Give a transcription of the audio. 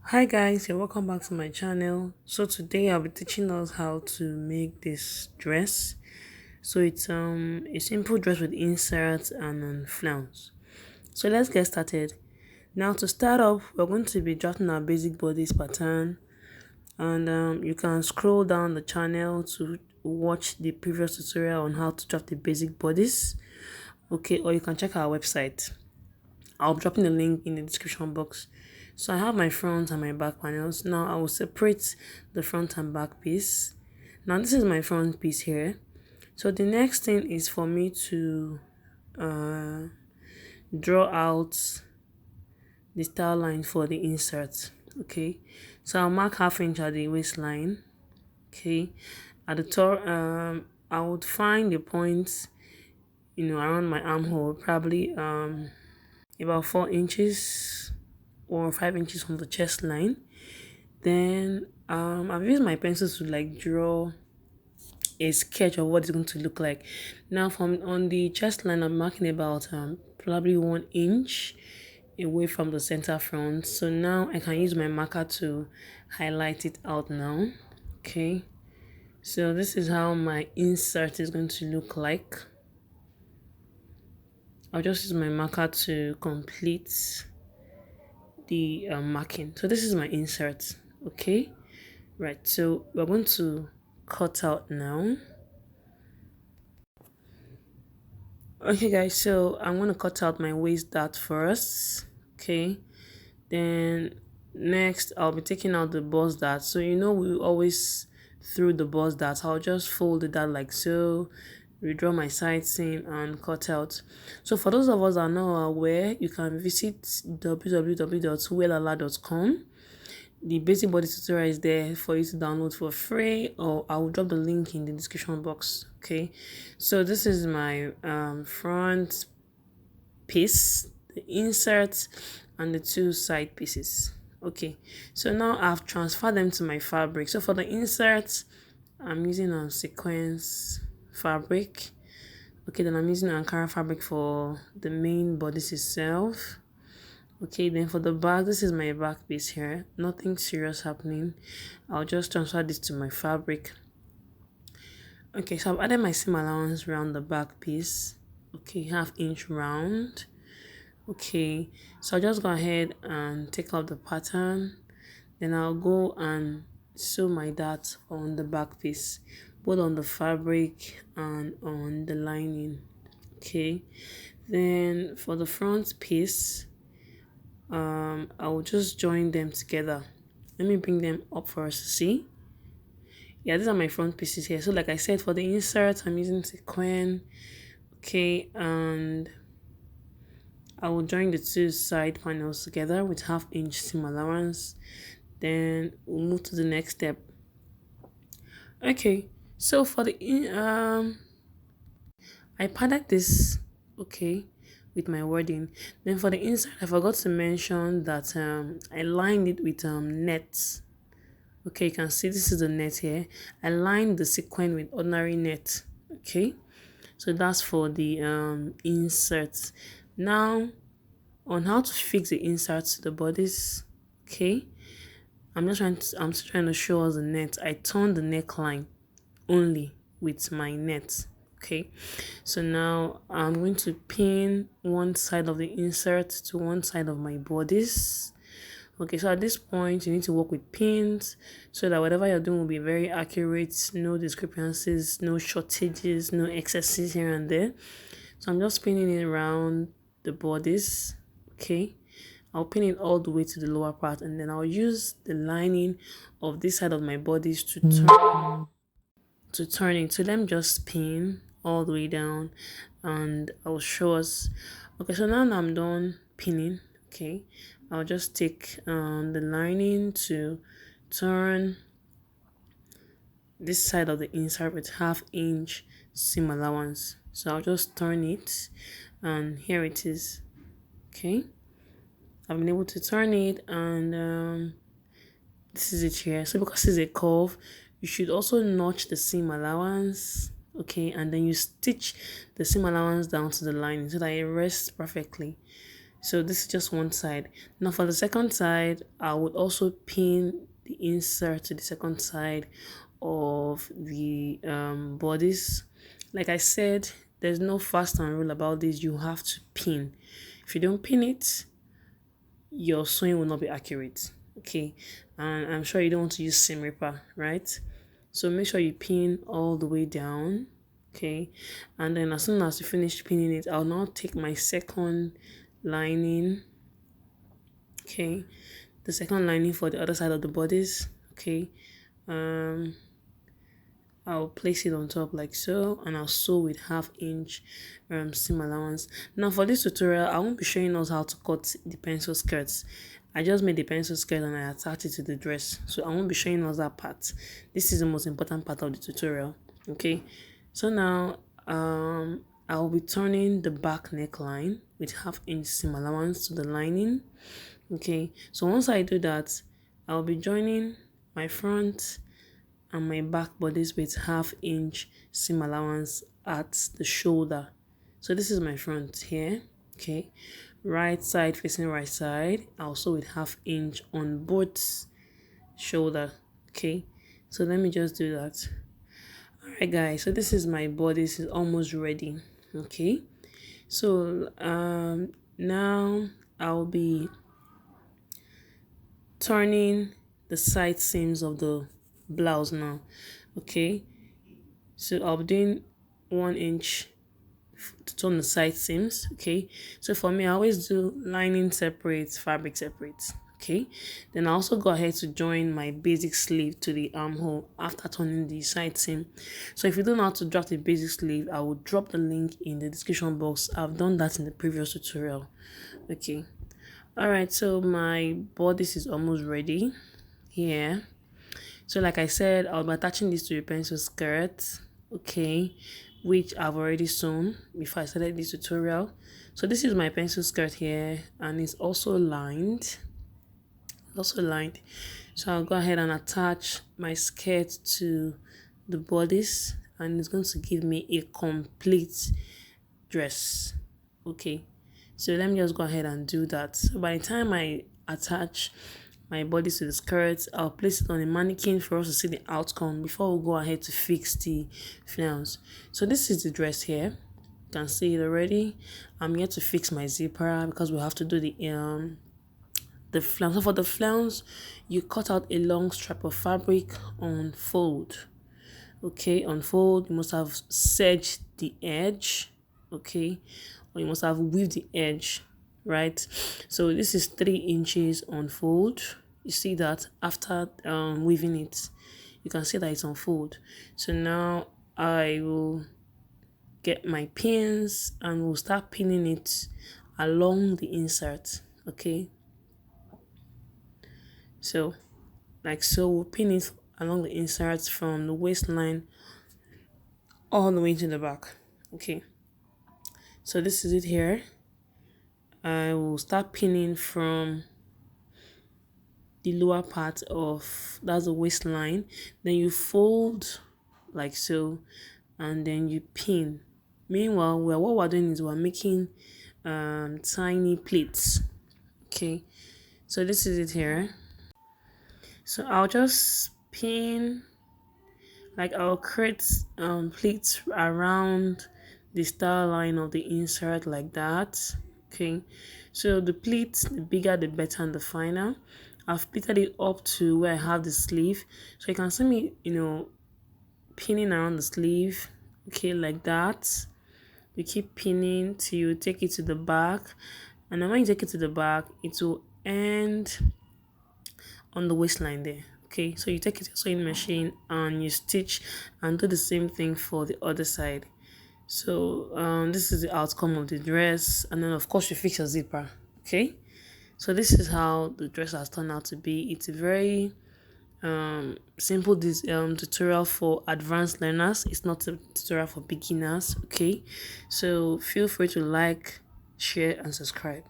Hi guys, you're welcome back to my channel. So today I'll be teaching us how to make this dress. So it's a simple dress with inserts and flounce. So let's get started. Now to start off, we're going to be drafting our basic bodice pattern, and you can scroll down the channel to watch the previous tutorial on how to draft the basic bodice. Okay, or you can check our website. I'll be dropping the link in the description box. So I have my front and my back panels. Now I will separate the front and back piece. Now this is my front piece here. So the next thing is for me to uh, draw out the style line for the insert. Okay, so I'll mark ½ inch at the waistline. Okay, at the top, I would find the points, around my armhole, probably about 4 inches or 5 inches from the chest line. Then I've used my pencil to like draw a sketch of what it's going to look like. Now from on the chest line, I'm marking about probably 1 inch away from the center front. So now I can use my marker to highlight it out now. Okay, so this is how my insert is going to look like. I'll just use my marker to complete the marking. So this is my insert. Okay, right, so we're going to cut out now. Okay guys, so I'm going to cut out my waist dart first. Okay, then next I'll be taking out the bust dart. So we always through the bust dart, I'll just fold it out like so, redraw my side seam and cut out. So for those of us that are not aware, you can visit www.welala.com. The basic body tutorial is there for you to download for free, or I will drop the link in the description box. Okay, so this is my front piece, the insert and the two side pieces. Okay, so now I've transferred them to my fabric. So for the insert, I'm using a sequence fabric. Okay, then I'm using Ankara fabric for the main bodice itself. Okay, then for the back, this is my back piece here. Nothing serious happening. I'll just transfer this to my fabric. Okay, so I've added my seam allowance around the back piece. Okay, ½ inch round. Okay, so I'll just go ahead and take out the pattern. Then I'll go and sew my dart on the back piece, both on the fabric and on the lining. Okay, then for the front piece, I will just join them together. Let me bring them up for us to see. Yeah, these are my front pieces here. So like I said, for the insert, I'm using sequin. Okay, and I will join the two side panels together with ½ inch seam allowance. Then we'll move to the next step. Okay, so for the I padded this, okay, with my wording. Then for the inside, I forgot to mention that I lined it with net. Okay, you can see this is the net here. I lined the sequin with ordinary net. Okay, so that's for the inserts. Now on how to fix the inserts to the bodice. Okay, I'm still trying to show us the net. I turned the neckline only with my net. Okay, so now I'm going to pin one side of the insert to one side of my bodice. Okay, so at this point you need to work with pins so that whatever you're doing will be very accurate, no discrepancies, no shortages, no excesses here and there. So I'm just pinning it around the bodice. Okay, I'll pin it all the way to the lower part, and then I'll use the lining of this side of my bodice to turn it. So let me just pin all the way down and I'll show us. Okay, so now I'm done pinning. Okay, I'll just take the lining to turn this side of the insert with ½ inch seam allowance. So I'll just turn it and here it is. Okay, I've been able to turn it, and this is it here. So because it's a curve, you should also notch the seam allowance. Okay, and then you stitch the seam allowance down to the lining so that it rests perfectly. So this is just one side. Now for the second side, I would also pin the insert to the second side of the bodice. Like I said, there's no fast and rule about this. You have to pin. If you don't pin it, your sewing will not be accurate. Okay, and I'm sure you don't want to use seam ripper, right? So make sure you pin all the way down. Okay, and then as soon as you finish pinning it, I'll now take my second lining. Okay, the second lining for the other side of the bodice. Okay, I'll place it on top like so, and I'll sew with 1/2 inch seam allowance. Now for this tutorial, I won't be showing us how to cut the pencil skirts. I just made the pencil skirt and I attached it to the dress, so I won't be showing us that part. This is the most important part of the tutorial. Okay, so now I'll be turning the back neckline with 1/2 inch seam allowance to the lining. Okay, so once I do that, I'll be joining my front and my back bodice with 1/2 inch seam allowance at the shoulder. So this is my front here. Okay, right side facing right side, also with 1/2 inch on both shoulder. Okay, so let me just do that. All right guys, so this is my bodice, is almost ready. Okay, so now I'll be turning the side seams of the blouse now. Okay, so I'll be doing 1 inch to turn the side seams. Okay, so for me, I always do lining separate, fabric separate. Okay, then I also go ahead to join my basic sleeve to the armhole after turning the side seam. So if you don't know how to drop the basic sleeve, I will drop the link in the description box. I've done that in the previous tutorial. Okay, all right, so my bodice is almost ready here. So like I said, I'll be attaching this to a pencil skirt, okay, which I've already sewn before I started this tutorial. So this is my pencil skirt here, and it's also lined. So I'll go ahead and attach my skirt to the bodice, and it's going to give me a complete dress. Okay, so let me just go ahead and do that. So by the time I attach my bodice to the skirt, I'll place it on a mannequin for us to see the outcome before we go ahead to fix the flounce. So this is the dress here. You can see it already. I'm here to fix my zipper because we have to do the flounce. So for the flounce, you cut out a long strap of fabric on fold. Okay, on fold, you must have serged the edge. Okay, or you must have weaved the edge, right? So this is 3 inches on fold. You see that after weaving it, you can see that it's on fold. So now I will get my pins and we'll start pinning it along the insert. Okay, so like so, we'll pin it along the inserts from the waistline all the way to the back. Okay, so this is it here. I will start pinning from the lower part of, that's the waistline, then you fold like so, and then you pin. Meanwhile, what we're doing is we're making tiny pleats. Okay, so this is it here. So I'll just pin, like I'll create pleats around the style line of the insert like that. Okay, so the pleats, the bigger the better and the finer. I've pleated it up to where I have the sleeve, so you can see me, pinning around the sleeve. Okay, like that. You keep pinning till you take it to the back, and then when you take it to the back, it will end on the waistline there. Okay, so you take it to your sewing machine and you stitch and do the same thing for the other side. So this is the outcome of the dress, and then of course you fix your zipper. Okay, so this is how the dress has turned out to be. It's a very simple tutorial for advanced learners. It's not a tutorial for beginners. Okay, so feel free to like, share and subscribe.